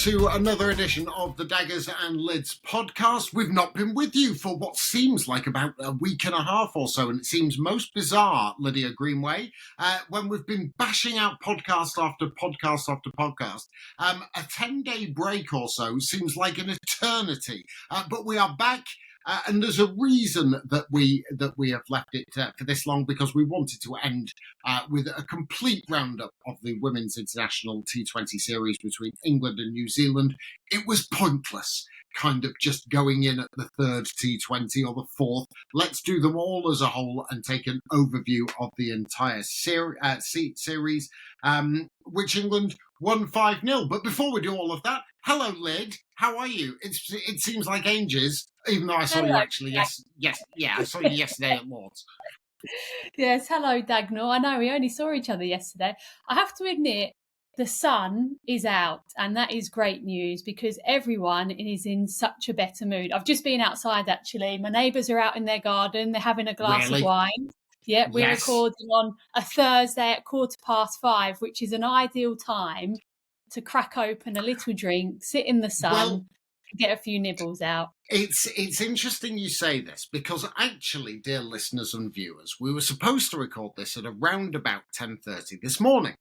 to another edition of the Daggers and Lyds podcast. We've not been with you for what seems like about a week and a half or so, and it seems most bizarre, Lydia Greenway, when we've been bashing out podcast after podcast after podcast. A 10-day break or so seems like an eternity, but we are back. And there's a reason that we have left it for this long, because we wanted to end with a complete roundup of the Women's International T20 series between England and New Zealand. It was pointless kind of just going in at the third T20 or the fourth. Let's do them all as a whole and take an overview of the entire series, which England won 5-0. But before we do all of that, hello, Lyd. How are you? It seems like ages, even though I saw you actually I saw you yesterday at Lord's. Yes, hello, Dagnall. I know we only saw each other yesterday. I have to admit, the sun is out, and that is great news because everyone is in such a better mood. I've just been outside, actually. My neighbours are out in their garden. They're having a glass of wine. Yeah, we're recording on a Thursday at 5:15, which is an ideal time to crack open a little drink, sit in the sun, get a few nibbles out. It's interesting you say this, because actually, dear listeners and viewers, we were supposed to record this at around about 10:30 this morning.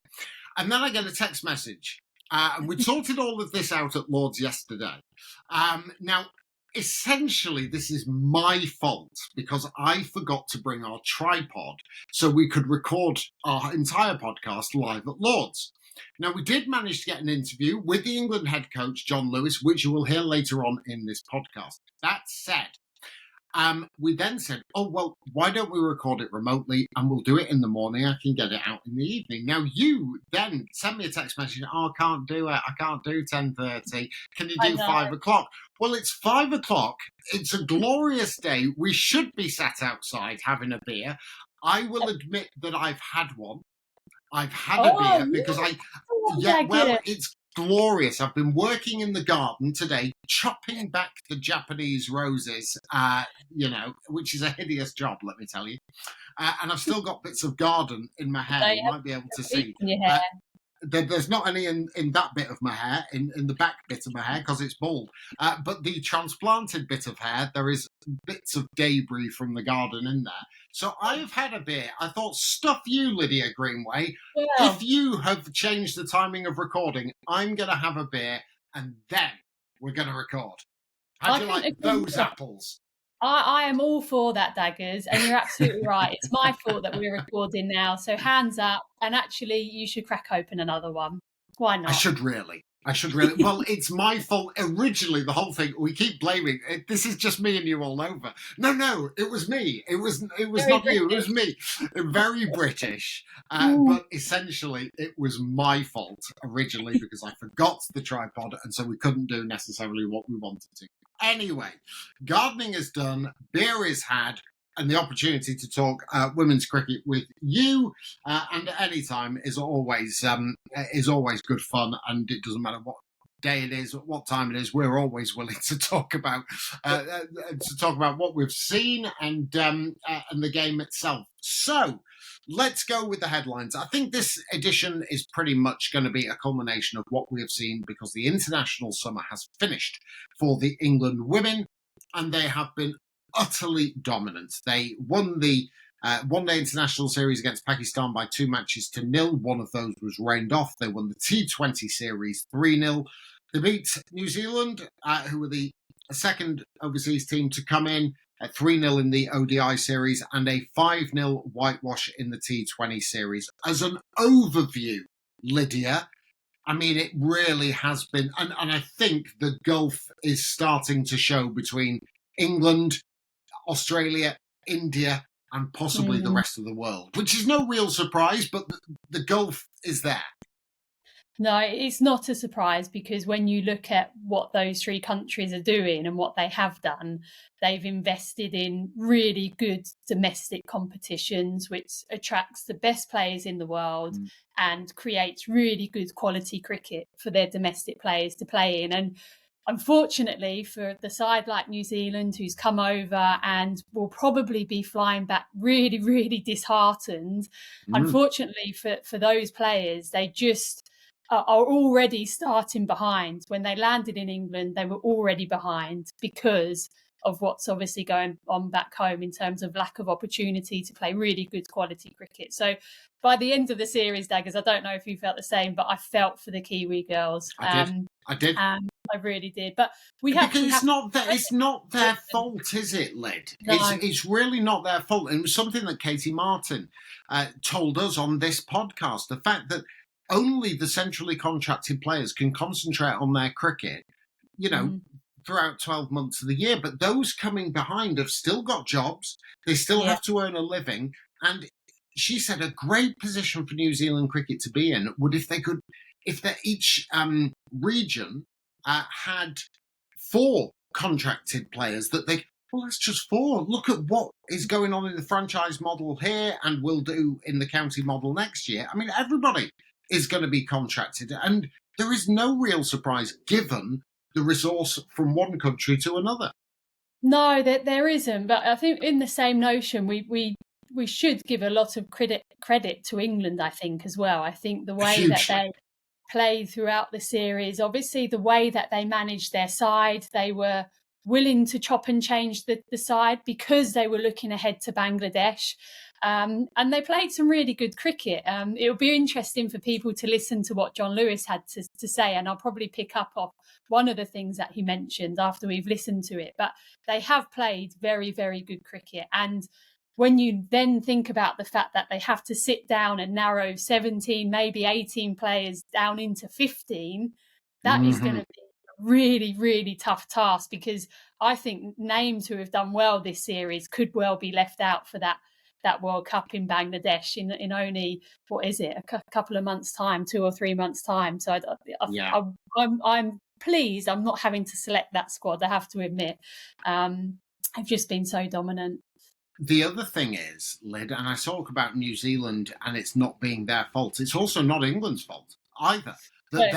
And then I get a text message. And we'd sorted all of this out at Lord's yesterday. Now, essentially, this is my fault because I forgot to bring our tripod so we could record our entire podcast live at Lord's. Now, we did manage to get an interview with the England head coach, John Lewis, which you will hear later on in this podcast. That said, we then said, why don't we record it remotely and we'll do it in the morning. I can get it out in the evening. Now, you then sent me a text message. I can't do it. I can't do 10:30. Can you do 5 o'clock? Well, it's 5 o'clock. It's a glorious day. We should be sat outside having a beer. I will admit that I've had one. I've had a beer because it's glorious. I've been working in the garden today, chopping back the Japanese roses, which is a hideous job, let me tell you. And I've still got bits of garden in my hair. You might be able to see. There's not any in that bit of my hair, in the back bit of my hair, because it's bald. But the transplanted bit of hair, there is bits of debris from the garden in there. So I have had a beer. I thought, stuff you, Lydia Greenway. Yeah. If you have changed the timing of recording, I'm going to have a beer and then we're going to record. How do you like those apples? I am all for that, Daggers, and you're absolutely right. It's my fault that we're recording now, so hands up. And actually, you should crack open another one. Why not? I should really. Well, it's my fault. Originally, the whole thing, we keep blaming. This is just me and you all over. No, it was me. It was not you. It was me. Very British. But essentially, it was my fault originally because I forgot the tripod, and so we couldn't do necessarily what we wanted to. Anyway, gardening is done, beer is had, and the opportunity to talk women's cricket with you and at any time is always good fun. And it doesn't matter what day it is, what time it is. We're always willing to talk about what we've seen and the game itself. So let's go with the headlines. I think this edition is pretty much going to be a culmination of what we have seen, because the international summer has finished for the England women, and they have been utterly dominant. They won the one-day international series against Pakistan by 2-0. One of those was rained off. They won the T20 series 3-0. They beat New Zealand, who were the second overseas team to come in, at 3-0 in the ODI series, and a 5-0 whitewash in the T20 series. As an overview, Lydia, I mean, it really has been, and I think the gulf is starting to show between England, Australia, India, and possibly the rest of the world, which is no real surprise, but the gulf is there. No, it's not a surprise, because when you look at what those three countries are doing and what they have done, they've invested in really good domestic competitions, which attracts the best players in the world and creates really good quality cricket for their domestic players to play in. And unfortunately for the side like New Zealand, who's come over and will probably be flying back really, really disheartened, unfortunately for those players, they just are already starting behind. When they landed in England, they were already behind because of what's obviously going on back home in terms of lack of opportunity to play really good quality cricket. So by the end of the series, Daggers, I don't know if you felt the same, but I felt for the Kiwi girls. I did. I really did. But it's not their fault, is it, Lyd? No. It's really not their fault. It was something that Katie Martin told us on this podcast. The fact that only the centrally contracted players can concentrate on their cricket, throughout 12 months of the year. But those coming behind have still got jobs. They still have to earn a living. And she said a great position for New Zealand cricket to be in would if each region had 4 contracted players that that's just 4. Look at what is going on in the franchise model here and will do in the county model next year. I mean, everybody is going to be contracted. And there is no real surprise given the resource from one country to another. No, there isn't. But I think in the same notion, we should give a lot of credit to England, I think, as well. I think the way that they played throughout the series, obviously the way that they managed their side, they were willing to chop and change the side because they were looking ahead to Bangladesh. And they played some really good cricket. It'll be interesting for people to listen to what John Lewis had to say, and I'll probably pick up off one of the things that he mentioned after we've listened to it. But they have played very, very good cricket. And when you then think about the fact that they have to sit down and narrow 17, maybe 18 players down into 15, that is going to be a really, really tough task, because I think names who have done well this series could well be left out for that World Cup in Bangladesh in only, what is it, a couple of months' time, 2 or 3 months' time. So I'm pleased I'm not having to select that squad, I have to admit. I've just been so dominant. The other thing is, Lyd, and I talk about New Zealand and it's not being their fault, it's also not England's fault either. That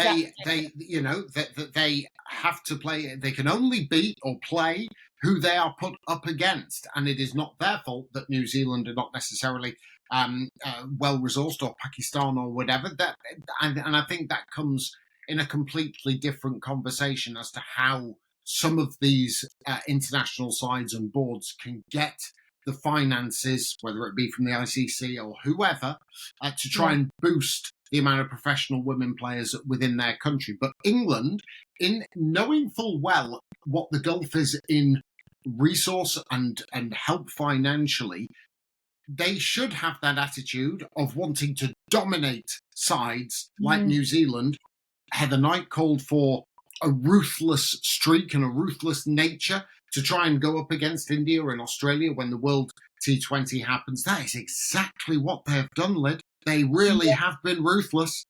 they have to play, they can only beat or play who they are put up against, and it is not their fault that New Zealand are not necessarily well resourced, or Pakistan or whatever. And I think that comes in a completely different conversation as to how some of these international sides and boards can get the finances, whether it be from the ICC or whoever, to try and boost the amount of professional women players within their country. But England, in knowing full well what the gulf is in resource and help financially, they should have that attitude of wanting to dominate sides like New Zealand. Heather Knight called for a ruthless streak and a ruthless nature to try and go up against India and Australia when the World T20 happens. That is exactly what they've done, Lyd. They really have been ruthless.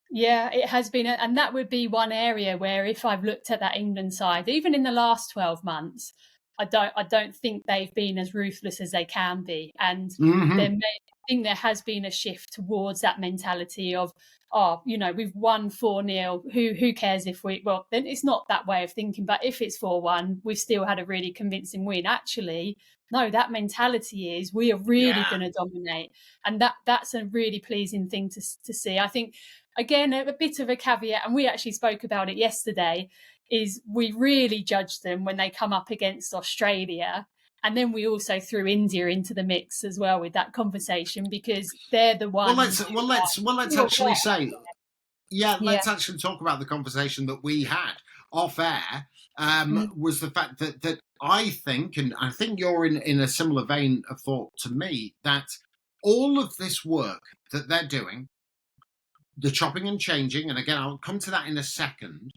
Yeah, it has been. And that would be one area where, if I've looked at that England side, even in the last 12 months, I don't think they've been as ruthless as they can be. And I think there has been a shift towards that mentality of, we've won 4-0. Who cares if then it's not that way of thinking. But if it's 4-1, we've still had a really convincing win. Actually, no, that mentality is we are really going to dominate. And that's a really pleasing thing to see. I think, again, a bit of a caveat, and we actually spoke about it yesterday, is we really judge them when they come up against Australia. And then we also threw India into the mix as well with that conversation, because they're the ones. Let's actually say, let's actually talk about the conversation that we had off air. Was the fact that I think, and I think you're in a similar vein of thought to me, that all of this work that they're doing, the chopping and changing, and again, I'll come to that in a second,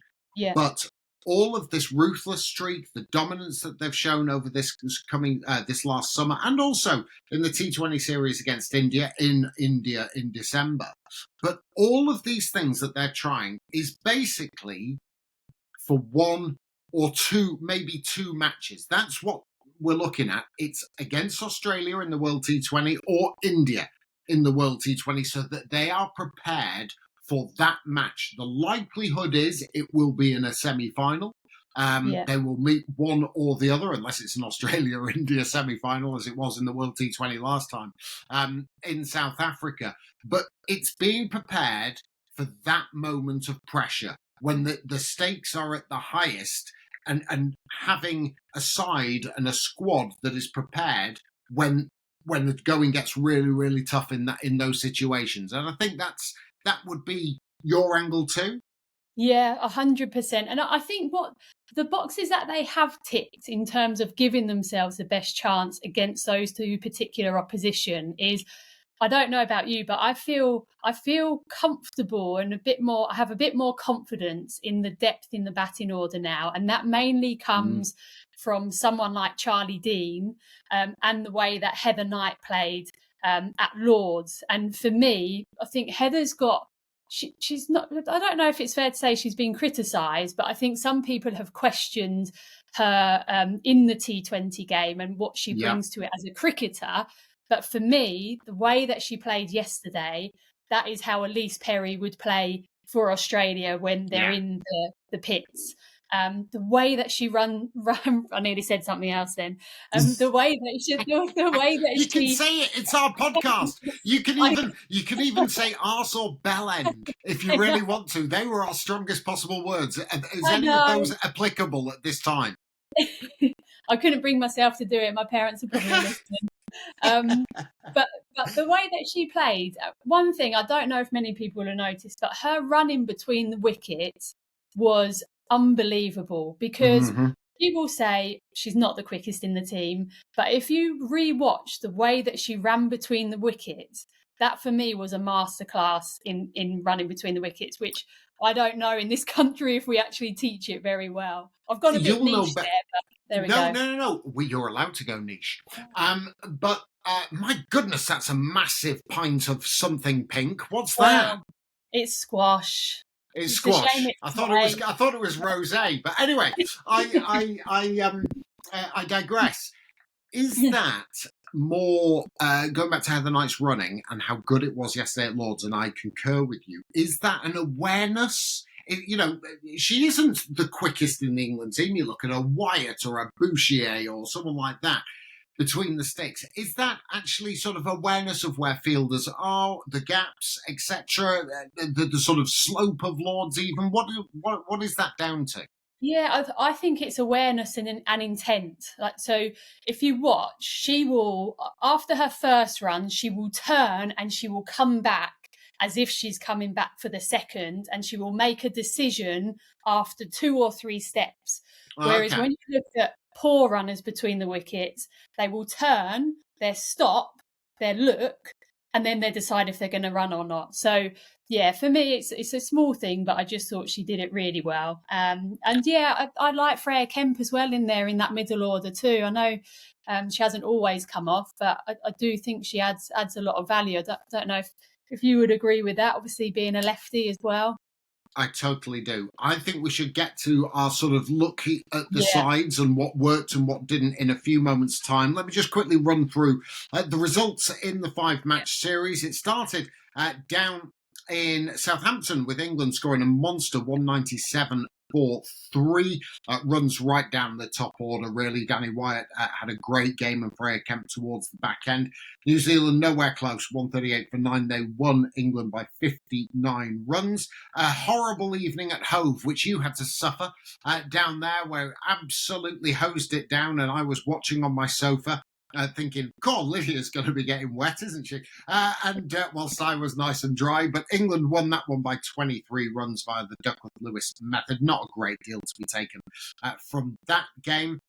but all of this ruthless streak, the dominance that they've shown over this last summer, and also in the T20 series against India in December. But all of these things that they're trying is basically for 1 or 2, maybe 2 matches. That's what we're looking at. It's against Australia in the World T20 or India in the World T20, so that they are prepared for that match. The likelihood is it will be in a semi-final. They will meet one or the other, unless it's an Australia or India semi-final, as it was in the World T20 last time in South Africa. But it's being prepared for that moment of pressure when the stakes are at the highest, and having a side and a squad that is prepared when the going gets really, really tough in those situations. And I think that would be your angle too. Yeah, 100%. And I think what the boxes that they have ticked in terms of giving themselves the best chance against those two particular opposition is, I don't know about you, but I feel comfortable and I have a bit more confidence in the depth in the batting order now. And that mainly comes from someone like Charlie Dean, and the way that Heather Knight played at Lords. And for me, I think Heather's got, she's not, I don't know if it's fair to say she's been criticised, but I think some people have questioned her in the T20 game and what she brings to it as a cricketer. But for me, the way that she played yesterday, that is how Elise Perry would play for Australia when they're in the pits. The way that she run, I nearly said something else then. The way that you can say it. It's our podcast. You can even say arse or bell end if you really want to. They were our strongest possible words. Is any of those applicable at this time? I couldn't bring myself to do it. My parents are probably listening. But the way that she played, one thing I don't know if many people have noticed, but her running between the wickets was unbelievable, because people say she's not the quickest in the team, but if you re-watch the way that she ran between the wickets, that for me was a masterclass in running between the wickets, which I don't know in this country if we actually teach it very well. I've gone a bit niche there, but there we go. No. You're allowed to go niche. But my goodness, that's a massive pint of something pink. What's that? It's squash. It's squash. I thought it was rosé. But anyway, I digress. Is that more going back to Heather Knight's running and how good it was yesterday at Lords? And I concur with you. Is that an awareness? She isn't the quickest in the England team. You look at a Wyatt or a Bouchier or someone like that between the sticks. Is that actually sort of awareness of where fielders are, the gaps, etc., the sort of slope of Lords even? What is that down to? Yeah, I think it's awareness and intent. Like, so if you watch, she will, after her first run, she will turn and she will come back as if she's coming back for the second, and she will make a decision after 2 or 3 steps. Whereas when you look at poor runners between the wickets, they will turn, they stop, they look, and then they decide if they're going to run or not. So, yeah, for me, it's a small thing, but I just thought she did it really well. And yeah, I like Freya Kemp as well in there in that middle order too. I know she hasn't always come off, but I do think she adds a lot of value. I don't know if you would agree with that, obviously being a lefty as well. I totally do. I think we should get to our sort of look at the sides and what worked and what didn't in a few moments' time. Let me just quickly run through the results in the 5-match series. It started down in Southampton with England scoring a monster 197 for 3 runs right down the top order, really. Danny Wyatt had a great game and Freya Kemp towards the back end. New Zealand nowhere close, 138 for 9. They won England by 59 runs. A horrible evening at Hove, which you had to suffer down there, where absolutely hosed it down, and I was watching on my sofa. Thinking, God, Lydia's going to be getting wet, isn't she? Whilst I was nice and dry, but England won that one by 23 runs via the Duckworth-Lewis method. Not a great deal to be taken from that game.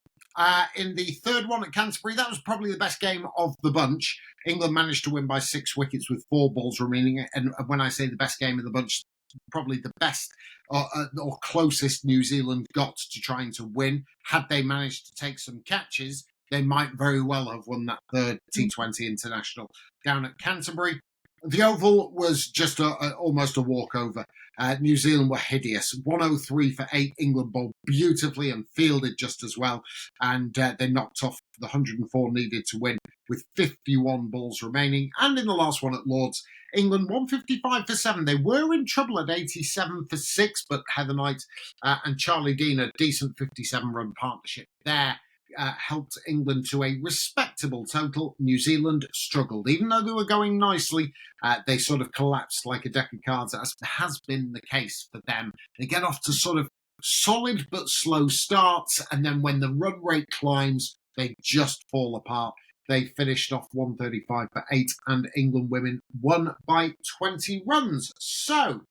In the third one at Canterbury, that was probably the best game of the bunch. England managed to win by 6 wickets with 4 balls remaining. And when I say the best game of the bunch, probably the best or closest New Zealand got to trying to win. Had they managed to take some catches, they might very well have won that third T20 international down at Canterbury. The Oval was just almost a walkover. New Zealand were hideous. 103 for 8. England bowled beautifully and fielded just as well. And they knocked off the 104 needed to win with 51 balls remaining. And in the last one at Lords, England 155 for 7. They were in trouble at 87 for 6, but Heather Knight and Charlie Dean, a decent 57-run partnership there, helped England to a respectable respectable total. New Zealand struggled. Even though they were going nicely, they sort of collapsed like a deck of cards, as has been the case for them. They get off to sort of solid but slow starts, and then when the run rate climbs, they just fall apart. They finished off 135 for 8, and England women won by 20 runs. So,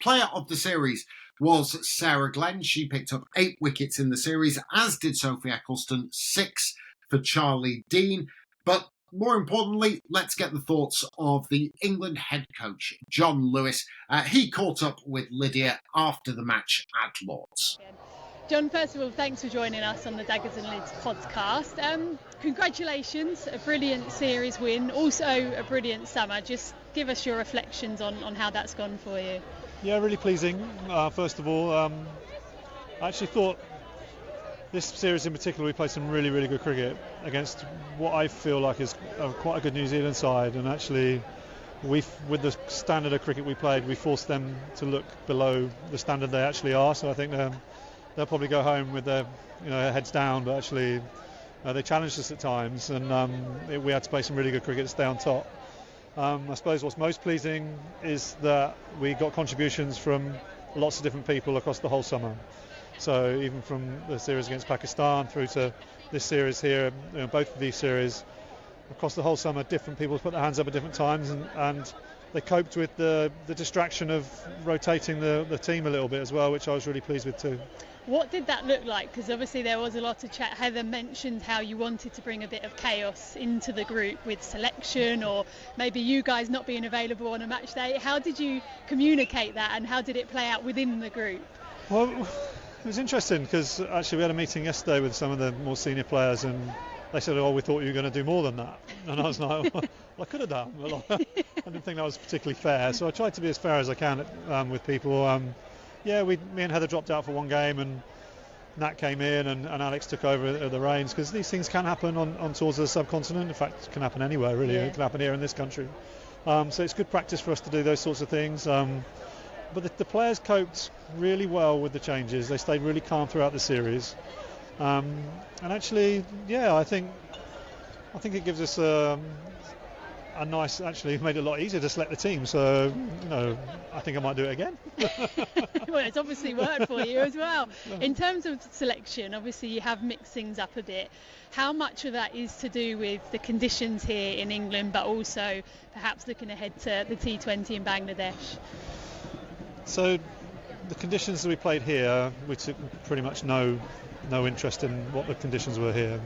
player of the series was Sarah Glenn. She picked up 8 wickets in the series, as did Sophie Eccleston, 6 for Charlie Dean. But more importantly, let's get the thoughts of the England head coach, John Lewis. He caught up with Lydia after the match at Lord's. John, first of all, thanks for joining us on the Daggers and Lyds podcast. Congratulations, a brilliant series win, also a brilliant summer. Just give us your reflections on how that's gone for you. Yeah, really pleasing. First of all, I actually thought this series in particular we played some really, really good cricket against what I feel like is quite a good New Zealand side, and actually with the standard of cricket we played, we forced them to look below the standard they actually are. So I think they'll probably go home with their heads down, but actually they challenged us at times, and we had to play some really good cricket to stay on top. I suppose what's most pleasing is that we got contributions from lots of different people across the whole summer. So even from the series against Pakistan through to this series here, both of these series, across the whole summer, different people put their hands up at different times, and they coped with the distraction of rotating the team a little bit as well, which I was really pleased with too. What did that look like? Because obviously there was a lot of chat. Heather mentioned how you wanted to bring a bit of chaos into the group with selection, or maybe you guys not being available on a match day. How did you communicate that, and how did it play out within the group? Well, it was interesting because actually we had a meeting yesterday with some of the more senior players, and they said, "Oh, we thought you were going to do more than that." And I was like, well, I could have done. Well, I didn't think that was particularly fair. So I tried to be as fair as I can with people. Me and Heather dropped out for one game, and Nat came in, and Alex took over the reins, because these things can happen on tours of the subcontinent. In fact, it can happen anywhere, really. Yeah. It can happen here in this country. So it's good practice for us to do those sorts of things. But the players coped really well with the changes. They stayed really calm throughout the series. And actually, I think it gives us a nice, actually made it a lot easier to select the team. So, I think I might do it again. Well, it's obviously worked for you as well. In terms of selection, obviously you have mixed things up a bit. How much of that is to do with the conditions here in England, but also perhaps looking ahead to the T20 in Bangladesh? So the conditions that we played here, we took pretty much no interest in what the conditions were here.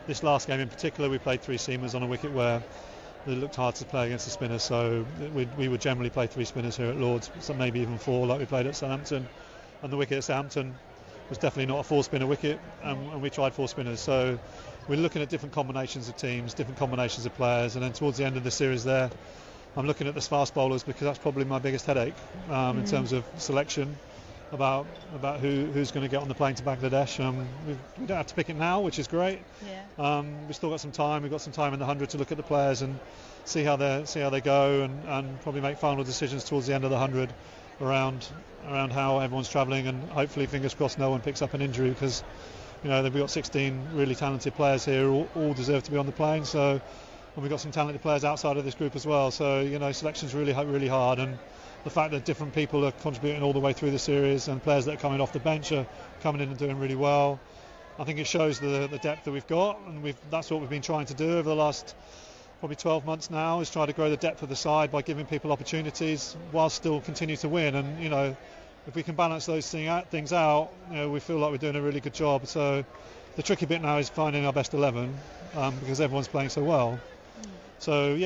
This last game in particular, we played 3 seamers on a wicket where it looked hard to play against the spinners, so we would generally play 3 spinners here at Lord's, so maybe even 4 like we played at Southampton. And the wicket at Southampton was definitely not a 4-spinner wicket, and we tried 4 spinners. So we're looking at different combinations of teams, different combinations of players, and then towards the end of the series there, I'm looking at the fast bowlers, because that's probably my biggest headache in terms of selection, about who's going to get on the plane to Bangladesh. We don't have to pick it now, which is great. Yeah. We've still got some time. We've got some time in the 100 to look at the players and see how they go, and probably make final decisions towards the end of the 100 around how everyone's travelling, and hopefully, fingers crossed, no one picks up an injury, because we've got 16 really talented players here who all deserve to be on the plane. So, and we've got some talented players outside of this group as well. So selection's really hard, and the fact that different people are contributing all the way through the series, and players that are coming off the bench are coming in and doing really well, I think it shows the depth that we've got, and that's what we've been trying to do over the last probably 12 months now, is try to grow the depth of the side by giving people opportunities while still continue to win. And if we can balance those things out, we feel like we're doing a really good job. So the tricky bit now is finding our best 11, because everyone's playing so well. So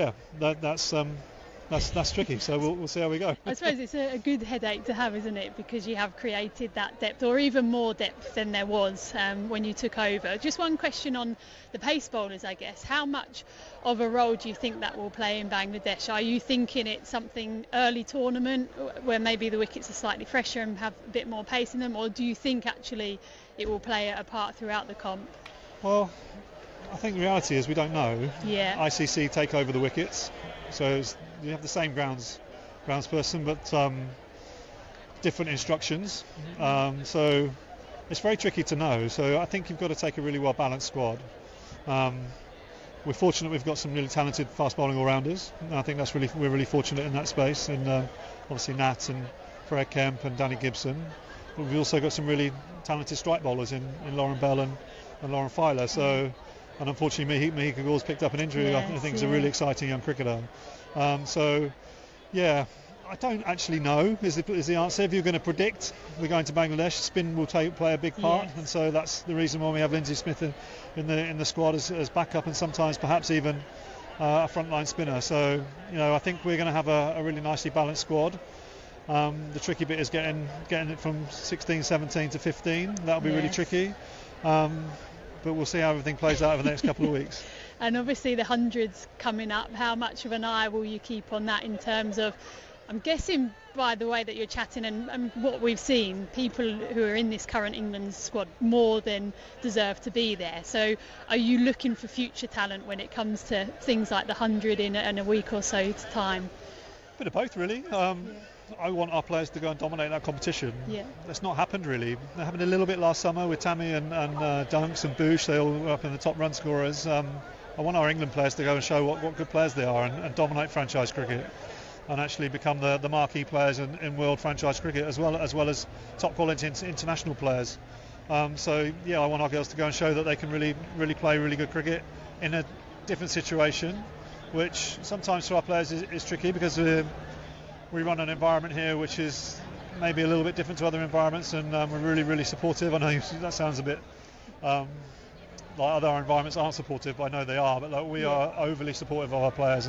that's tricky, so we'll see how we go. I suppose it's a good headache to have, isn't it? Because you have created that depth, or even more depth than there was when you took over. Just one question on the pace bowlers, I guess. How much of a role do you think that will play in Bangladesh? Are you thinking it's something early tournament where maybe the wickets are slightly fresher and have a bit more pace in them, or do you think actually it will play a part throughout the comp? Well, I think the reality is we don't know. Yeah. ICC take over the wickets, so you have the same groundsperson, but different instructions. So it's very tricky to know. So I think you've got to take a really well balanced squad. we're fortunate we've got some really talented fast bowling all-rounders. And I think we're really fortunate in that space. And obviously Nat and Craig Kemp and Danny Gibson. But we've also got some really talented strike bowlers in Lauren Bell and Lauren Filer. So, and unfortunately Mahika Gauls picked up an injury. I think he's a really exciting young cricketer. So, yeah, I don't actually know is the answer. If you're going to predict we're going to Bangladesh, spin will play a big part, and so that's the reason why we have Lindsay Smith in the squad as backup, and sometimes perhaps even a frontline spinner. So I think we're going to have a really nicely balanced squad. The tricky bit is getting it from 16, 17 to 15. That'll be really tricky. But we'll see how everything plays out over the next couple of weeks. And obviously the hundreds coming up, how much of an eye will you keep on that in terms of, I'm guessing by the way that you're chatting and what we've seen, people who are in this current England squad more than deserve to be there. So are you looking for future talent when it comes to things like the 100 in a week or so's time? A bit of both, really. I want our players to go and dominate that competition. That's not happened really. It happened a little bit last summer with Tammy and Dunks and Boosh. They all were up in the top run scorers. I want our England players to go and show what good players they are and dominate franchise cricket and actually become the marquee players in world franchise cricket as well as top quality international players. So I want our girls to go and show that they can really play really good cricket in a different situation, which sometimes for our players is tricky because we run an environment here which is maybe a little bit different to other environments, and we're really supportive. I know that sounds a bit like other environments aren't supportive, but I know they are. But we are overly supportive of our players,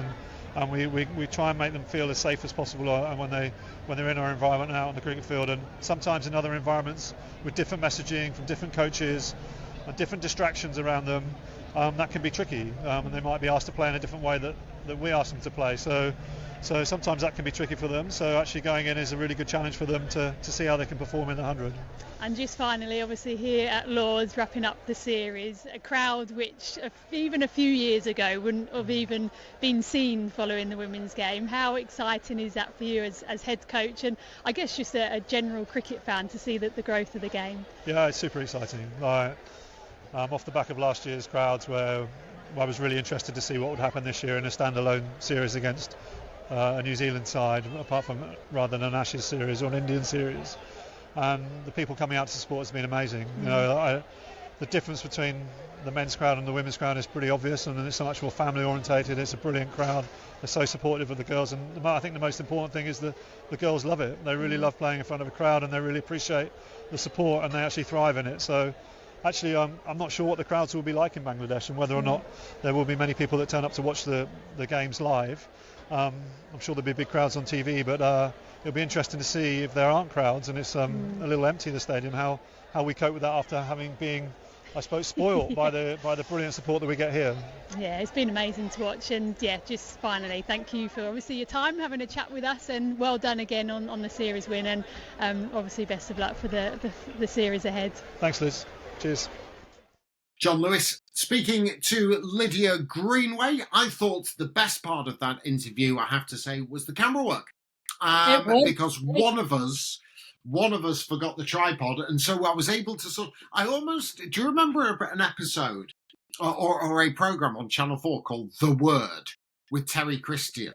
and we try and make them feel as safe as possible when they're in our environment and out on the cricket field. And sometimes in other environments with different messaging from different coaches and different distractions around them, that can be tricky, and they might be asked to play in a different way that we ask them to play. So sometimes that can be tricky for them. So actually going in is a really good challenge for them to see how they can perform in the 100. And just finally, obviously here at Lords, wrapping up the series, a crowd which even a few years ago wouldn't have even been seen following the women's game. How exciting is that for you as head coach, and I guess just a general cricket fan to see the growth of the game? Yeah, it's super exciting. Off the back of last year's crowds, where I was really interested to see what would happen this year in a standalone series against a New Zealand side, apart from rather than an Ashes series or an Indian series, and the people coming out to support has been amazing. The difference between the men's crowd and the women's crowd is pretty obvious, and it's so much more family orientated. It's a brilliant crowd. They're so supportive of the girls, and I think the most important thing is the girls love it. They really love playing in front of a crowd, and they really appreciate the support, and they actually thrive in it. So actually I'm not sure what the crowds will be like in Bangladesh, and whether or not there will be many people that turn up to watch the games live. I'm sure there'll be big crowds on TV, but it'll be interesting to see if there aren't crowds and it's a little empty, the stadium, how we cope with that after having been, I suppose, spoiled by the brilliant support that we get here. Yeah, it's been amazing to watch, and just finally, thank you for obviously your time, having a chat with us, and well done again on the series win, and obviously best of luck for the series ahead. Thanks, Liz. Cheers. John Lewis speaking to Lydia Greenway. I thought the best part of that interview, I have to say, was the camera work, because one of us forgot the tripod, and so I was able to do you remember an episode or a program on Channel 4 called The Word with Terry Christian?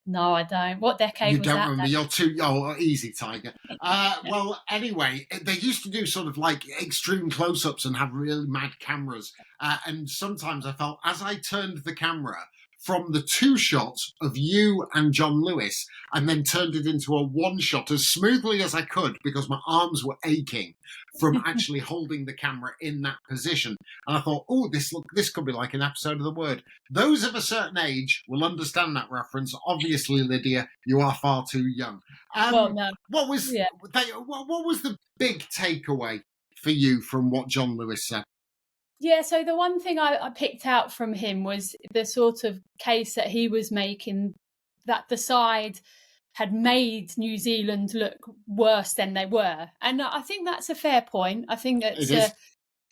No, I don't. What decade you was don't that? Remember? You're too easy, Tiger. Well, anyway, they used to do sort of like extreme close-ups and have really mad cameras. And sometimes I felt, as I turned the camera from the two shots of you and John Lewis, and then turned it into a one shot as smoothly as I could, because my arms were aching from actually holding the camera in that position. And I thought, this could be like an episode of The Word. Those of a certain age will understand that reference. Obviously, Lydia, you are far too young. Well, no. What was the big takeaway for you from what John Lewis said? Yeah, so the one thing I picked out from him was the sort of case that he was making, that the side had made New Zealand look worse than they were. And I think that's a fair point. I think that's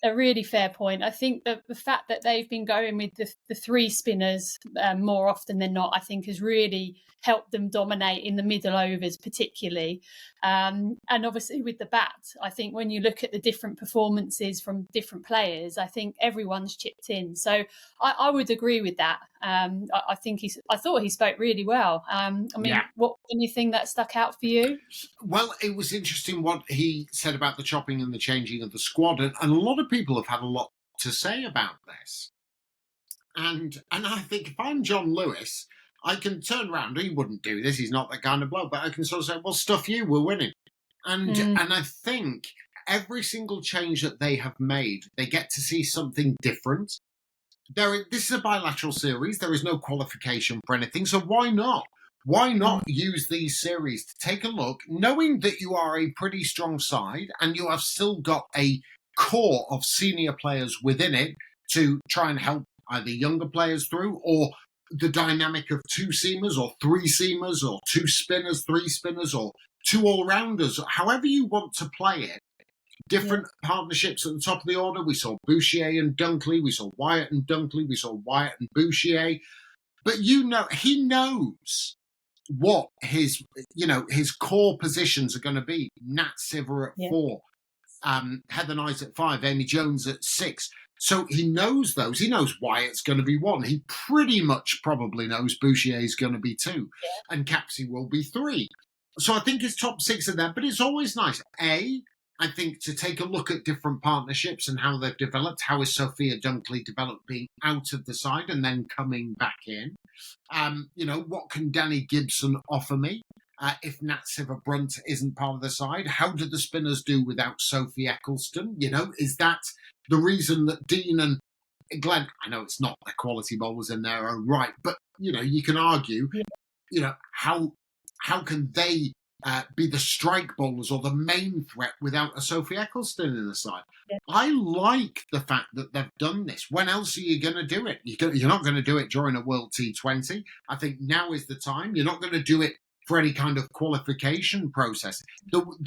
a really fair point. I think that the fact that they've been going with the three spinners more often than not, I think has really helped them dominate in the middle overs particularly. And obviously with the bat, I think when you look at the different performances from different players, I think everyone's chipped in. So I would agree with that. I think I thought he spoke really well. What anything that stuck out for you? Well, it was interesting what he said about the chopping and the changing of the squad, and a lot of people have had a lot to say about this. And I think if I'm John Lewis, I can turn around. He wouldn't do this. He's not that kind of bloke. But I can sort of say, well, stuff you, we're winning. And I think every single change that they have made, they get to see something different. This is a bilateral series. There is no qualification for anything. So why not? Why not use these series to take a look, knowing that you are a pretty strong side and you have still got a core of senior players within it to try and help either younger players through, or the dynamic of two seamers or three seamers or two spinners, three spinners, or two all-rounders, however you want to play it. Different partnerships at the top of the order. We saw Bouchier and Dunkley. We saw Wyatt and Dunkley. We saw Wyatt and Bouchier. But he knows what his core positions are going to be. Nat Siver at 4, Heather Knight at 5, Amy Jones at 6. So he knows those. He knows Wyatt's going to be 1. He pretty much probably knows Bouchier's going to be 2, and Capsey will be 3. So I think his top 6 are there. But it's always nice, I think, to take a look at different partnerships and how they've developed. How is Sophia Dunkley developed being out of the side and then coming back in? What can Danny Gibson offer me if Nat Siver-Brunt isn't part of the side? How do the spinners do without Sophie Eccleston? Is that the reason that Dean and Glenn, I know it's not the quality bowlers in their own right, but, you can argue, how can they be the strike bowlers or the main threat without a Sophie Eccleston in the side? Yeah. I like the fact that they've done this. When else are you going to do it? You're not going to do it during a World T20. I think now is the time. You're not going to do it for any kind of qualification process. So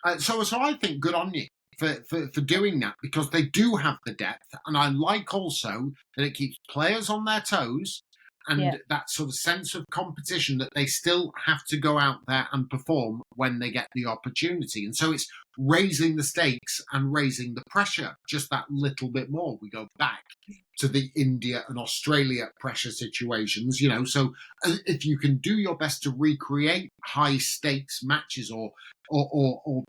I think good on you for doing that, because they do have the depth, and I like also that it keeps players on their toes. And that sort of sense of competition that they still have to go out there and perform when they get the opportunity. And so it's raising the stakes and raising the pressure just that little bit more. We go back to the India and Australia pressure situations, So if you can do your best to recreate high stakes matches or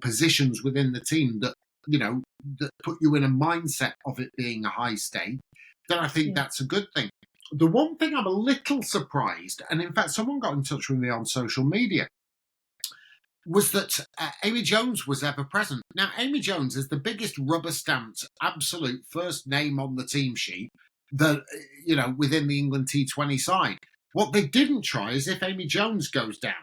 positions within the team that, that put you in a mindset of it being a high stake, then I think that's a good thing. The one thing I'm a little surprised, and in fact someone got in touch with me on social media, was that Amy Jones was ever present. Now, Amy Jones is the biggest rubber-stamped absolute first name on the team sheet within the England T20 side. What they didn't try is if Amy Jones goes down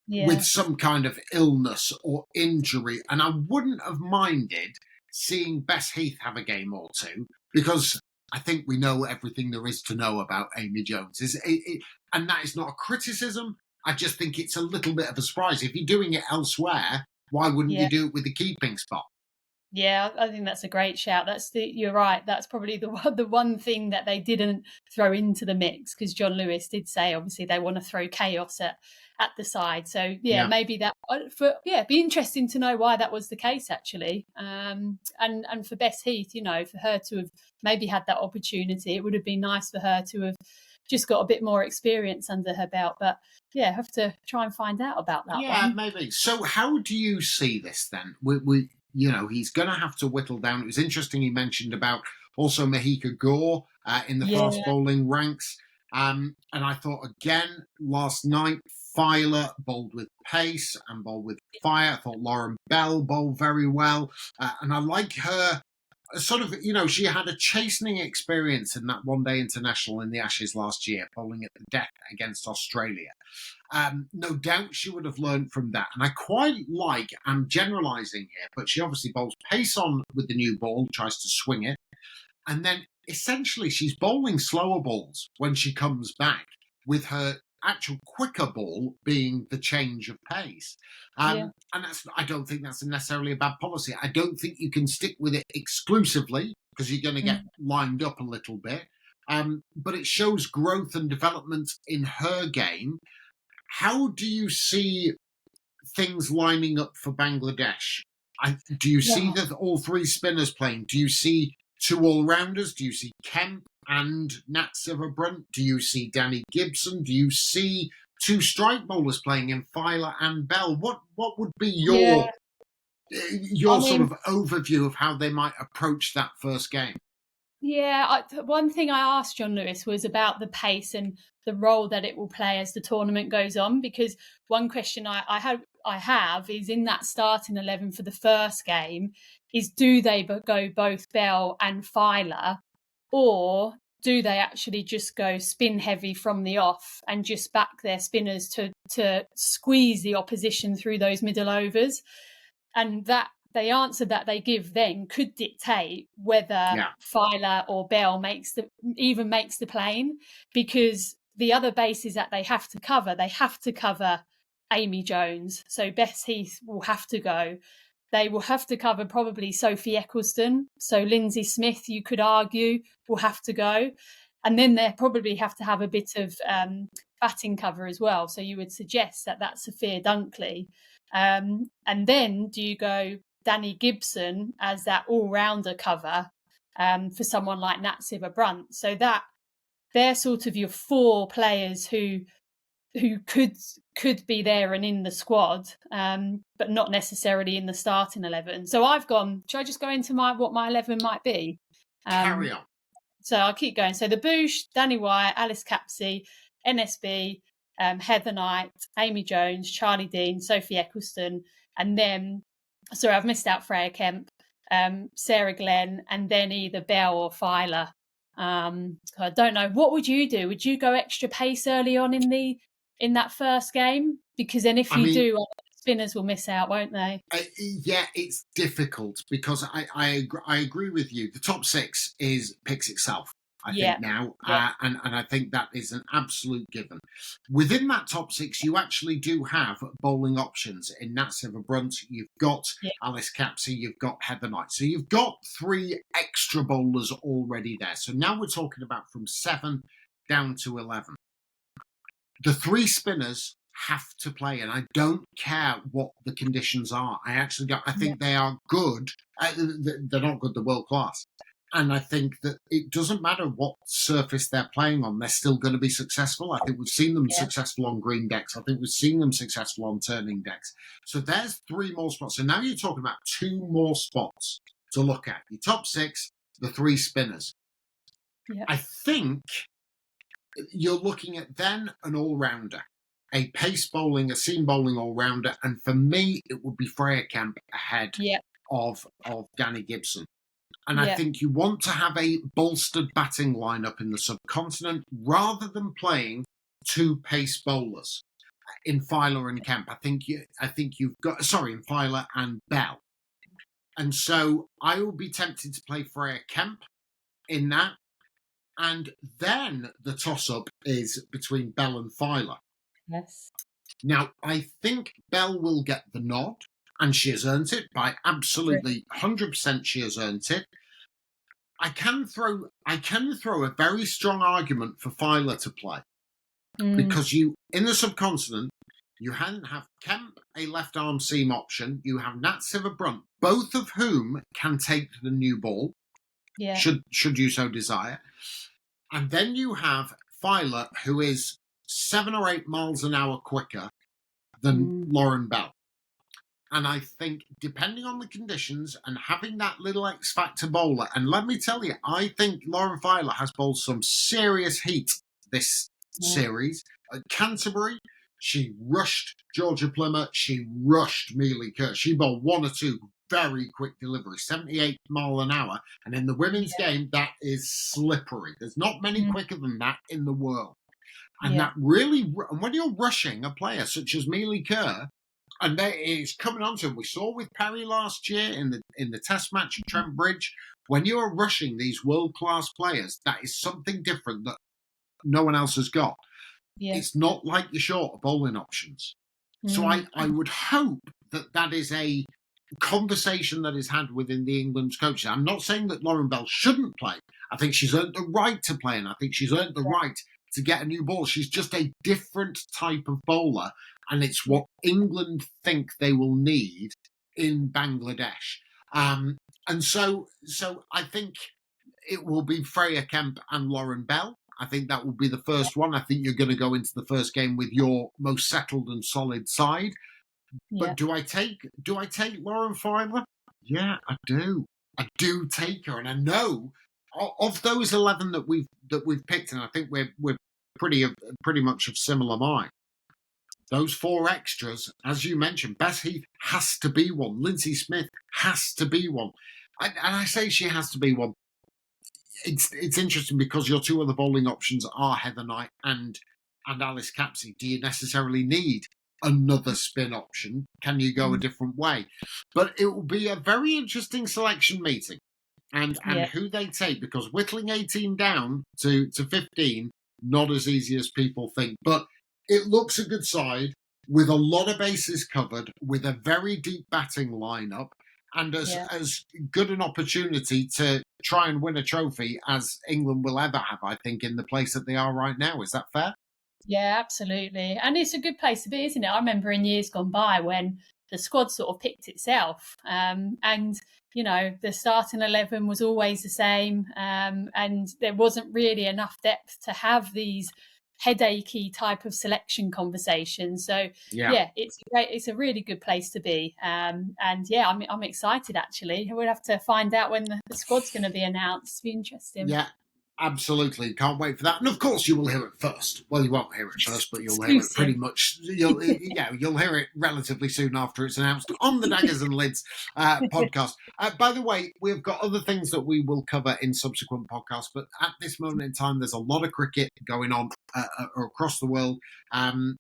with some kind of illness or injury, and I wouldn't have minded seeing Bess Heath have a game or two, because I think we know everything there is to know about Amy Jones. And that is not a criticism. I just think it's a little bit of a surprise. If you're doing it elsewhere, why wouldn't you do it with the keeping spot? Yeah, I think that's a great shout. You're right. That's probably the one thing that they didn't throw into the mix, because John Lewis did say obviously they want to throw chaos at the side. So maybe that it'd be interesting to know why that was the case actually. And for Bess Heath, for her to have maybe had that opportunity, it would have been nice for her to have just got a bit more experience under her belt. But have to try and find out about that one. Yeah, maybe. So how do you see this then? We he's going to have to whittle down. It was interesting he mentioned about also Mahika Gore in the fast bowling ranks. And I thought, again, last night, Filer bowled with pace and bowled with fire. I thought Lauren Bell bowled very well. And I like her sort of, she had a chastening experience in that one-day international in the Ashes last year, bowling at the death against Australia. No doubt she would have learned from that. And I quite like, I'm generalising here, but she obviously bowls pace on with the new ball, tries to swing it. And then essentially she's bowling slower balls when she comes back with her actual quicker ball being the change of pace. And I don't think that's necessarily a bad policy. I don't think you can stick with it exclusively because you're going to get lined up a little bit. But it shows growth and development in her game. How do you see things lining up for Bangladesh? Do you see that all three spinners playing? Do you see two all-rounders? Do you see Kemp and Nat Silverbrunt? Do you see Danny Gibson? Do you see two strike bowlers playing in Filer and Bell? What would be your sort of overview of how they might approach that first game? Yeah, one thing I asked John Lewis was about the pace and the role that it will play as the tournament goes on, because one question I have is in that starting 11 for the first game is, do they go both Bell and Filer, or do they actually just go spin heavy from the off and just back their spinners to squeeze the opposition through those middle overs? And that the answer that they give then could dictate whether Filer or Bell makes the plane, because the other bases that they have to cover Amy Jones. So Bess Heath will have to go. They will have to cover probably Sophie Eccleston. So Lindsay Smith, you could argue, will have to go. And then they probably have to have a bit of batting cover as well. So you would suggest that that's Sophia Dunkley. And then do you go Danny Gibson as that all-rounder cover for someone like Nat Silverbrunt? So that they're sort of your four players who could be there and in the squad, but not necessarily in the starting 11. So I've gone. Should I just go into what my 11 might be? Carry on. So I'll keep going. So the Boosh, Danny Wyatt, Alice Capsey, NSB, Heather Knight, Amy Jones, Charlie Dean, Sophie Eccleston, and then, sorry, I've missed out Freya Kemp, Sarah Glenn, and then either Bell or Filer. I don't know. What would you do? Would you go extra pace early on in that first game? Because then if you do, spinners will miss out, won't they? Yeah, it's difficult because I agree with you. The top six picks itself, I think now, and I think that is an absolute given. Within that top six, you actually do have bowling options in Nat Silverbrunt. You've got Alice Capsey, you've got Heather Knight. So you've got three extra bowlers already there. So now we're talking about from 7 down to 11. The three spinners have to play, and I don't care what the conditions are. I actually don't. I think they are good. They're not good, they're world class. And I think that it doesn't matter what surface they're playing on, they're still going to be successful. I think we've seen them successful on green decks. I think we've seen them successful on turning decks. So there's 3 more spots. So now you're talking about 2 more spots to look at. Your top 6, the 3 spinners. Yeah. I think you're looking at then an all-rounder, a pace bowling, a seam bowling all-rounder. And for me, it would be Freya Kemp ahead of Danny Gibson. And I think you want to have a bolstered batting lineup in the subcontinent rather than playing 2 pace bowlers in Filer and Kemp. I think you've got in Filer and Bell. And so I will be tempted to play Freya Kemp in that. And then the toss-up is between Bell and Filer. Yes. Now, I think Bell will get the nod, and she has earned it by absolutely 100%. She has earned it. I can throw a very strong argument for Filer to play because you in the subcontinent you have Kemp, a left arm seam option. You have Nat Silverbrunt, both of whom can take the new ball. Yeah. Should you so desire. And then you have Filer, who is 7 or 8 miles an hour quicker than Lauren Bell. And I think, depending on the conditions and having that little X factor bowler, and let me tell you, I think Lauren Filer has bowled some serious heat this series. At Canterbury, she rushed Georgia Plummer, she rushed Mealy Kerr. She bowled 1 or 2 very quick deliveries, 78 mile an hour. And in the women's game, that is slippery. There's not many quicker than that in the world. And that really, and when you're rushing a player such as Mealy Kerr, and it's coming on to him. We saw with Perry last year in the Test match at Trent Bridge. When you are rushing these world-class players, that is something different that no one else has got. It's not like you're short of bowling options. So I would hope that is a conversation that is had within the England's coaches. I'm not saying that Lauren Bell shouldn't play. I think she's earned the right to play, and I think she's earned the right to get a new ball. She's just a different type of bowler, and it's what England think they will need in Bangladesh. And so I think it will be Freya Kemp and Lauren Bell. I think that will be the first one. I think you're going to go into the first game with your most settled and solid side. But do I take Lauren Filer? Yeah, I do. I do take her, and I know of those 11 that we've picked, and I think we're pretty much of similar mind. Those 4 extras, as you mentioned, Beth Heath has to be one. Lindsay Smith has to be one, and I say she has to be one. It's interesting because your 2 other bowling options are Heather Knight and Alice Capsey. Do you necessarily need another spin option? Can you go a different way? But it will be a very interesting selection meeting, and who they take, because whittling 18 down to 15, not as easy as people think. But it looks a good side with a lot of bases covered, with a very deep batting lineup, and as good an opportunity to try and win a trophy as England will ever have, I think, in the place that they are right now. Is that fair? Yeah, absolutely. And it's a good place to be, isn't it? I remember in years gone by when the squad sort of picked itself. And, you know, the starting 11 was always the same. And there wasn't really enough depth to have these headachy type of selection conversations. So it's a really good place to be. And yeah, I'm excited actually. We'll have to find out when the squad's going to be announced. It'll be interesting. Yeah. Absolutely, can't wait for that. And of course, you will hear it first. Well, you won't hear it first, but you'll hear it pretty much. You'll hear it relatively soon after it's announced on the Daggers and Lyds podcast. By the way, we've got other things that we will cover in subsequent podcasts, but at this moment in time, there's a lot of cricket going on across the world. And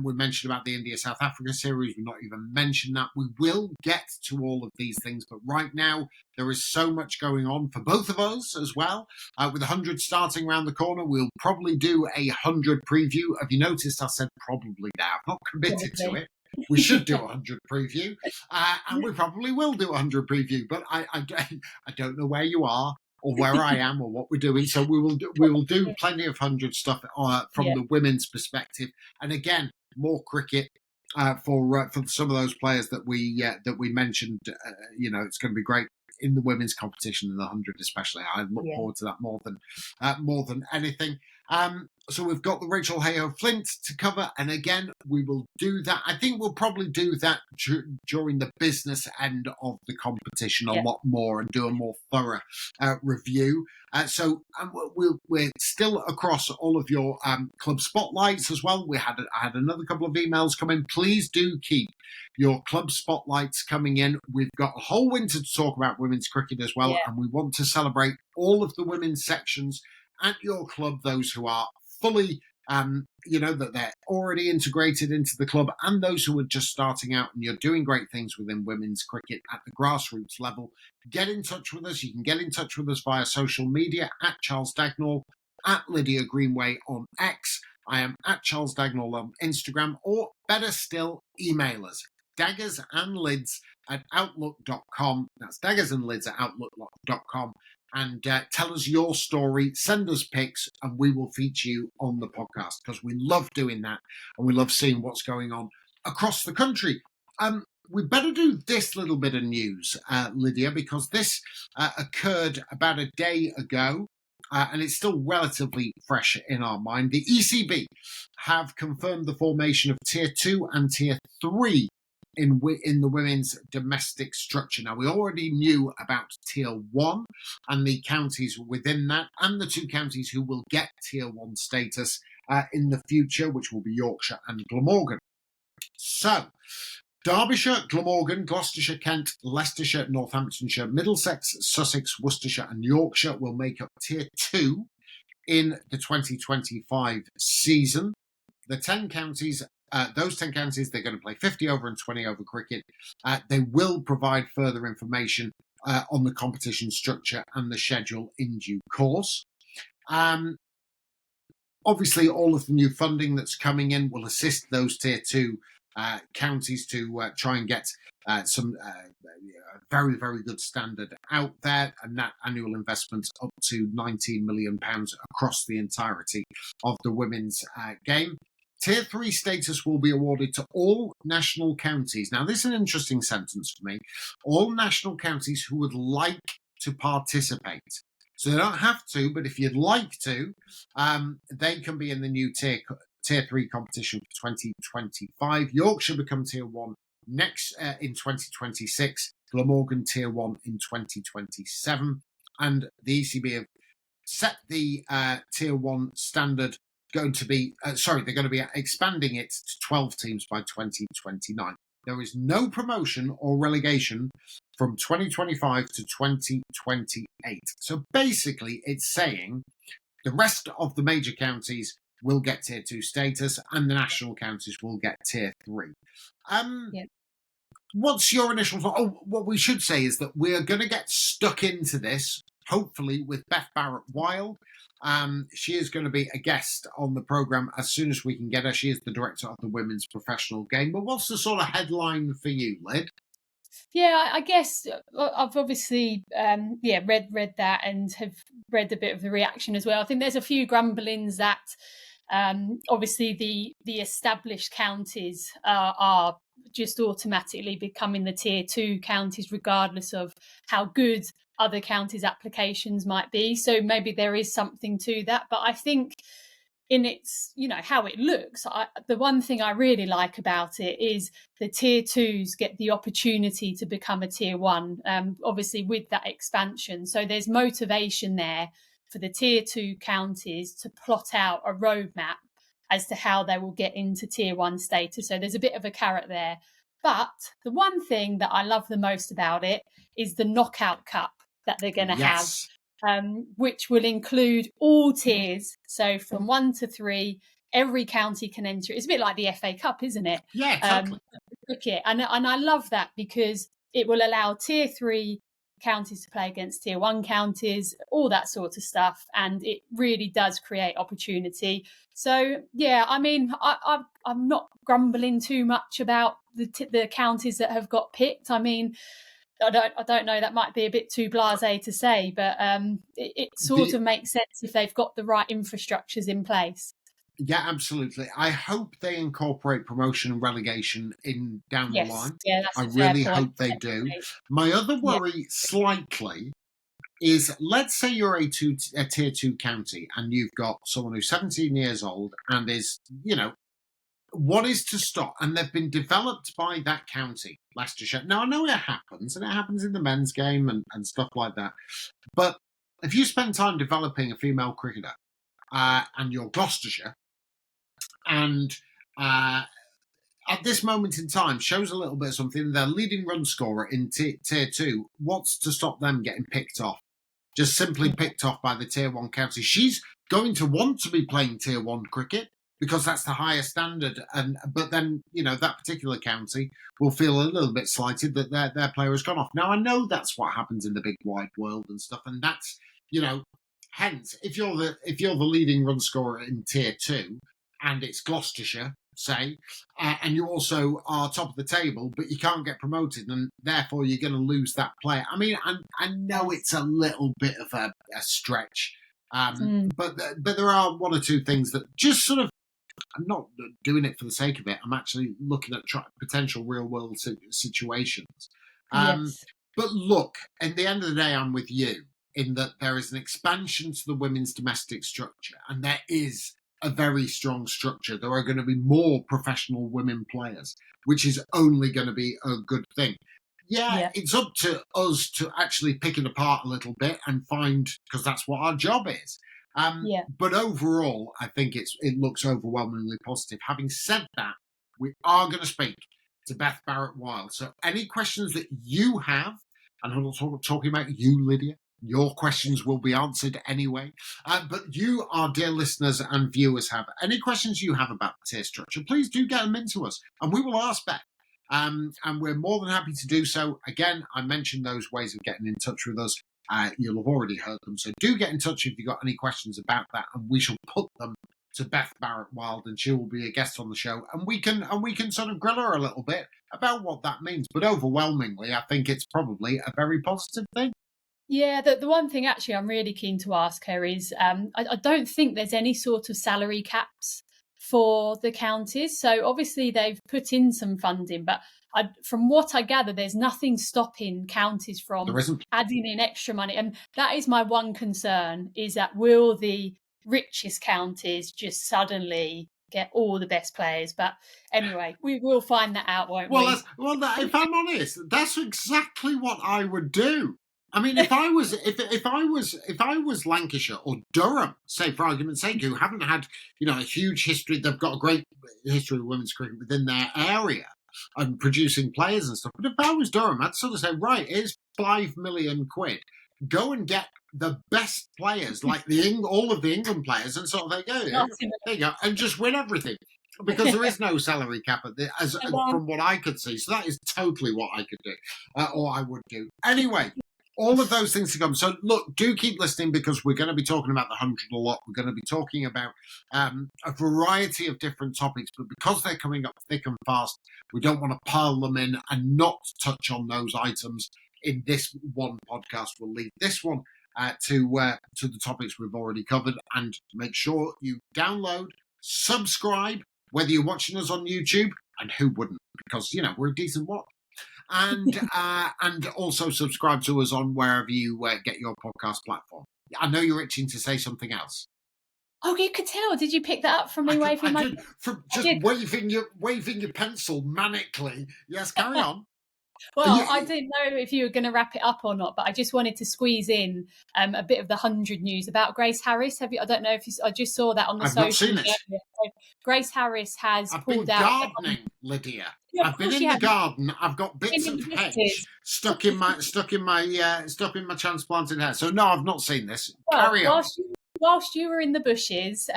we mentioned about the India-South Africa series. We've not even mentioned that. We will get to all of these things, but right now, there is so much going on for both of us as well. With 100 starting around the corner, we'll probably do a 100 preview. Have you noticed I said probably now? I'm not committed to it. We should do a 100 preview, and we probably will do a 100 preview, but I don't know where you are or where I am or what we're doing. So we will do plenty of 100 stuff from the women's perspective. And again, more cricket. For some of those players that we mentioned, it's going to be great in the women's competition in the 100 especially. I look forward to that more than anything. So we've got the Rachel Hayhoe Flint to cover, and again we will do that. I think we'll probably do that during the business end of the competition a lot more and do a more thorough review. So we're still across all of your club spotlights as well. I had another couple of emails come in. Please do keep your club spotlights coming in. We've got a whole winter to talk about women's cricket as well, and we want to celebrate all of the women's sections at your club, those who are fully, that they're already integrated into the club, and those who are just starting out, and you're doing great things within women's cricket at the grassroots level. Get in touch with us. You can get in touch with us via social media at Charles Dagnall, at Lydia Greenway on X. I am at Charles Dagnall on Instagram, or better still, email us. daggersandlyds@outlook.com. That's daggersandlyds@outlook.com. And tell us your story, send us pics, and we will feature you on the podcast, because we love doing that and we love seeing what's going on across the country. We better do this little bit of news, Lydia, because this occurred about a day ago, and it's still relatively fresh in our mind. The ECB have confirmed the formation of Tier 2 and Tier 3 in the women's domestic structure. Now, we already knew about Tier 1 and the counties within that, and the 2 counties who will get Tier 1 status in the future, which will be Yorkshire and Glamorgan. So, Derbyshire, Glamorgan, Gloucestershire, Kent, Leicestershire, Northamptonshire, Middlesex, Sussex, Worcestershire and Yorkshire will make up Tier 2 in the 2025 season. The 10 counties, those 10 counties, they're going to play 50 over and 20 over cricket. They will provide further information on the competition structure and the schedule in due course. Obviously, all of the new funding that's coming in will assist those tier 2 counties to try and get some very, very good standard out there, and that annual investment up to £19 million across the entirety of the women's game. Tier 3 status will be awarded to all national counties. Now, this is an interesting sentence for me. All national counties who would like to participate. So they don't have to, but if you'd like to, they can be in the new Tier 3 competition for 2025. Yorkshire become Tier 1 next in 2026. Glamorgan Tier 1 in 2027. And the ECB have set the Tier 1 standard they're going to be expanding it to 12 teams by 2029. There is no promotion or relegation from 2025 to 2028. So basically, it's saying the rest of the major counties will get Tier 2 status and the national counties will get Tier 3. What's your initial thought? Oh, what we should say is that we're going to get stuck into this, hopefully, with Beth Barrett-Wild. She is going to be a guest on the programme as soon as we can get her. She is the director of the women's professional game. But what's the sort of headline for you, Lyd? Yeah, I guess I've obviously read that and have read a bit of the reaction as well. I think there's a few grumblings that obviously the established counties are just automatically becoming the Tier 2 counties regardless of how good other counties' applications might be. So maybe there is something to that. But I think in its, how it looks, the one thing I really like about it is the Tier 2s get the opportunity to become a Tier 1, obviously with that expansion. So there's motivation there for the Tier 2 counties to plot out a roadmap as to how they will get into Tier 1 status. So there's a bit of a carrot there. But the one thing that I love the most about it is the knockout cup that they're going to have, which will include all tiers. So from 1 to 3, every county can enter. It's a bit like the FA Cup, isn't it? Yeah, exactly. Cricket. And I love that because it will allow Tier 3 counties to play against Tier 1 counties, all that sort of stuff. And it really does create opportunity. So, yeah, I mean, I'm not grumbling too much about the counties that have got picked. I mean, I don't know, that might be a bit too blasé to say, but it sort of makes sense if they've got the right infrastructures in place. Yeah, absolutely. I hope they incorporate promotion and relegation down the line. Yeah, that's I really hope they do. My other worry slightly is, let's say you're a Tier 2 county and you've got someone who's 17 years old and is, what is to stop? And they've been developed by that county, Leicestershire. Now, I know it happens, and it happens in the men's game and stuff like that. But if you spend time developing a female cricketer and you're Gloucestershire, and at this moment in time shows a little bit of something, their leading run scorer in Tier 2, what's to stop them getting picked off? Just simply picked off by the Tier 1 county. She's going to want to be playing Tier 1 cricket, because that's the higher standard, but then that particular county will feel a little bit slighted that their player has gone off. Now I know that's what happens in the big wide world and stuff, and that's hence if you're the leading run scorer in Tier 2 and it's Gloucestershire, say, and you also are top of the table, but you can't get promoted, and therefore you're going to lose that player. I mean, I know it's a little bit of a stretch, but there are one or two things that just sort of. I'm not doing it for the sake of it. I'm actually looking at potential real-world situations. Yes. But look, at the end of the day, I'm with you in that there is an expansion to the women's domestic structure, and there is a very strong structure. There are going to be more professional women players, which is only going to be a good thing. Yeah, it's up to us to actually pick it apart a little bit and find, because that's what our job is. But overall, I think it looks overwhelmingly positive. Having said that, we are going to speak to Beth Barrett-Wild. So any questions that you have, and I'm not talking about you, Lydia, your questions will be answered anyway. But you, our dear listeners and viewers, have any questions you have about the tier structure, please do get them into us, and we will ask Beth. And we're more than happy to do so. Again, I mentioned those ways of getting in touch with us. You'll have already heard them. So do get in touch if you've got any questions about that, and we shall put them to Beth Barrett-Wild, and she will be a guest on the show, and we can sort of grill her a little bit about what that means. But overwhelmingly, I think it's probably a very positive thing. Yeah, the one thing actually I'm really keen to ask her is I don't think there's any sort of salary caps for the counties. So obviously they've put in some funding, but from what I gather, there's nothing stopping counties from adding in extra money. And that is my one concern, is that will the richest counties just suddenly get all the best players? But anyway, we will find that out, won't we? If I'm honest, that's exactly what I would do. I mean, if I was Lancashire or Durham, say for argument's sake, who haven't had a huge history, they've got a great history of women's cricket within their area and producing players and stuff. But if I was Durham, I'd sort of say, right, here's £5 million. Go and get the best players, like all of the England players, and sort of there you go, and just win everything. Because there is no salary cap from what I could see. So that is totally what I could do, or I would do. Anyway, all of those things to come. So look, do keep listening, because we're going to be talking about the 100 a lot. We're going to be talking about a variety of different topics, but because they're coming up thick and fast, we don't want to pile them in and not touch on those items in this one podcast. We'll leave this one to the topics we've already covered, and make sure you download, subscribe, whether you're watching us on YouTube, and who wouldn't, because we're a decent watch. And also subscribe to us on wherever you get your podcast platform. I know you're itching to say something else. Oh, you could tell. Did you pick that up from me waving my? From just waving your pencil manically. Yes, carry on. Well, I didn't know if you were going to wrap it up or not, but I just wanted to squeeze in a bit of the 100 news about Grace Harris. Have you? I don't know if you. I just saw that on the social media. So Grace Harris has pulled out. I've been gardening, Lydia. Yeah, I've been in the garden. I've got bits of hedge stuck in my transplanted hair. So no, I've not seen this. Carry on. Whilst you were in the bushes,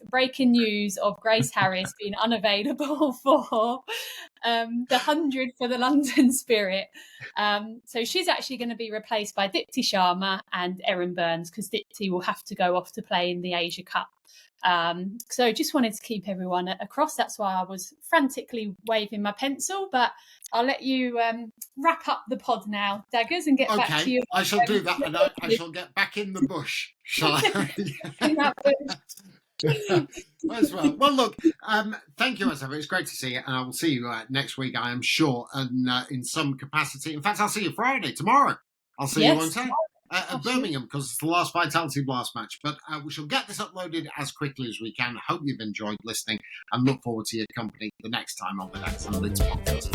breaking news of Grace Harris being unavailable for the 100 for the London Spirit. So she's actually going to be replaced by Dipti Sharma and Erin Burns, because Dipti will have to go off to play in the Asia Cup. So just wanted to keep everyone across. That's why I was frantically waving my pencil, but I'll let you wrap up the pod now, Daggers, and get back to you. I shall do that, and I shall get back in the bush, shall I? In that bush. As well. Well, look, thank you, as ever. It's great to see you, and I will see you next week, I am sure, and in some capacity. In fact, I'll see you Friday, tomorrow. I'll see you on time. At Birmingham, because it's the last Vitality Blast match. But we shall get this uploaded as quickly as we can. Hope you've enjoyed listening, and look forward to your company the next time on the Daggers and Lyds podcast.